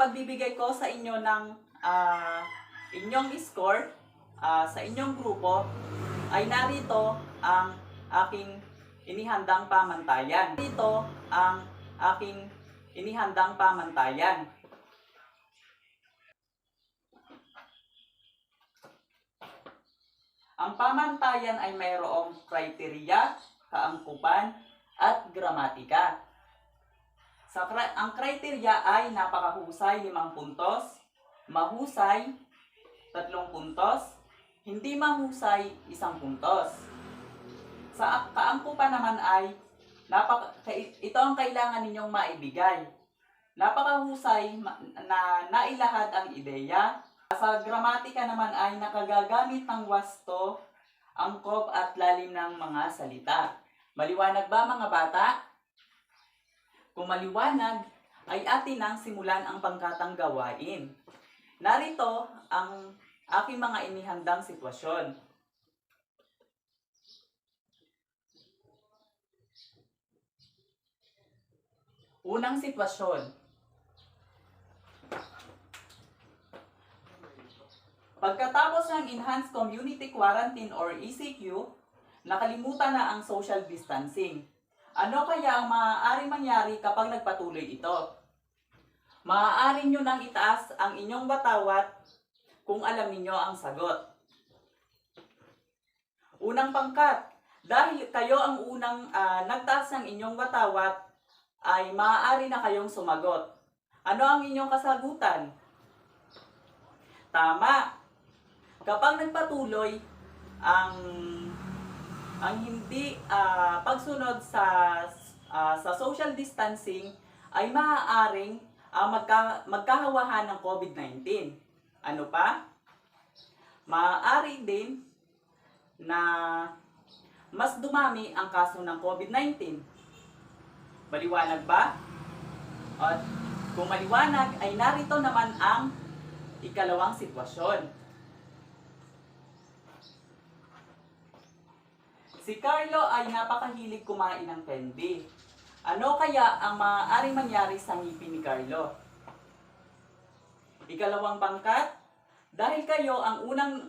pagbibigay ko sa inyo ng inyong score sa inyong grupo ay narito ang aking inihandang pamantayan. Dito ang aking inihandang pamantayan. Ang pamantayan ay mayroong kriteria, kaangkupan, at gramatika. Ang kriteria ay napakahusay 5 puntos, mahusay 3 puntos, hindi mahusay 1 puntos. Sa kaangkupan naman ay ito ang kailangan ninyong maibigay. Napakahusay na nailahad ang ideya. Sa gramatika naman ay nakagagamit ng wasto, angkop at lalim ng mga salita. Maliwanag ba mga bata? Kung maliwanag, ay atin nang simulan ang pangkatang gawain. Narito ang aking mga inihandang sitwasyon. Unang sitwasyon. Pagkatapos ng Enhanced Community Quarantine or ECQ, nakalimutan na ang social distancing. Ano kaya ang maaaring mangyari kapag nagpatuloy ito? Maaari nyo nang itaas ang inyong watawat kung alam ninyo ang sagot. Unang pangkat, dahil kayo ang unang nagtaas ng inyong watawat, ay maaari na kayong sumagot. Ano ang inyong kasagutan? Tama. Kapag nagpatuloy ang hindi pagsunod sa social distancing, ay maaaring magkahawahan ng COVID-19. Ano pa? Maaari din na mas dumami ang kaso ng COVID-19. Maliwanag ba? At kung maliwanag, ay narito naman ang ikalawang sitwasyon. Si Carlo ay napakahilig kumain ng candy. Ano kaya ang maaaring mangyari sa ngipin ni Carlo? Ikalawang pangkat, dahil kayo ang unang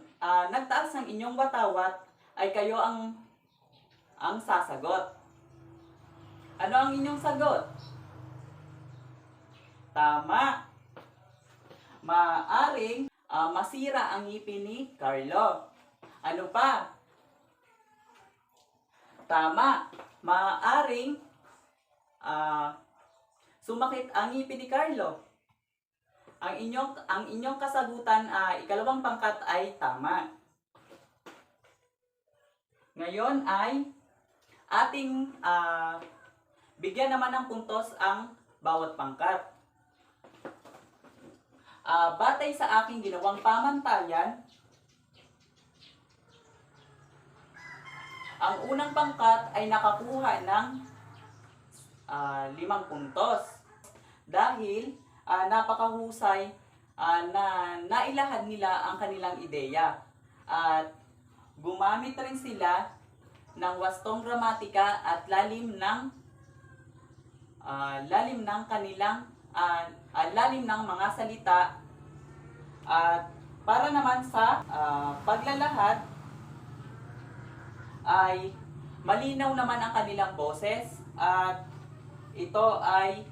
nagtaas ng inyong watawat, ay kayo ang sasagot. Ano ang inyong sagot? Tama. Maaaring masira ang ngipin ni Carlo. Ano pa? Tama. Maaaring sumakit ang ngipin ni Carlo. Ang inyong kasagutan ikalawang pangkat ay tama. Ngayon ay ating bigyan naman ng puntos ang bawat pangkat. Batay sa aking ginawang pamantayan, ang unang pangkat ay nakakuha ng 5 puntos. Dahil napakahusay na nailahad nila ang kanilang ideya. At gumamit rin sila ng wastong gramatika at lalim ng mga salita. At para naman sa paglalahad ay malinaw naman ang kanilang boses at ito ay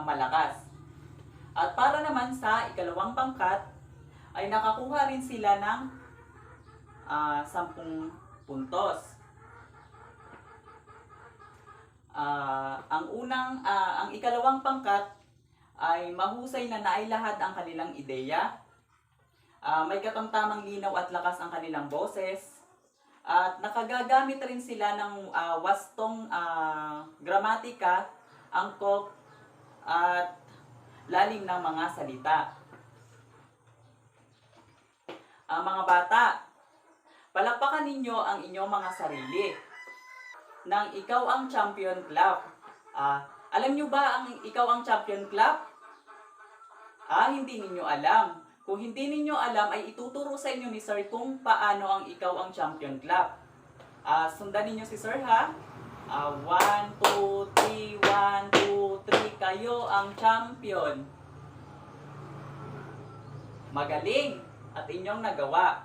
malakas. At para naman sa ikalawang pangkat ay nakakuha rin sila ng 10 puntos. Ang ikalawang pangkat ay mahusay na nailahad ang kanilang ideya. May katamtamang linaw at lakas ang kanilang boses. At nakagagamit rin sila ng wastong gramatika, angkop, at lalim ng mga salita. Mga bata, palakpakan ninyo ang inyong mga sarili nang ikaw ang champion clap. Alam nyo ba ang ikaw ang champion clap? Hindi ninyo alam. Kung hindi ninyo alam, ay ituturo sa inyo ni Sir kung paano ang ikaw ang champion clap. Sundan ninyo si Sir ha. 1, 2, 3, 1, 2, 3. Kayo ang champion. Magaling at inyong nagawa.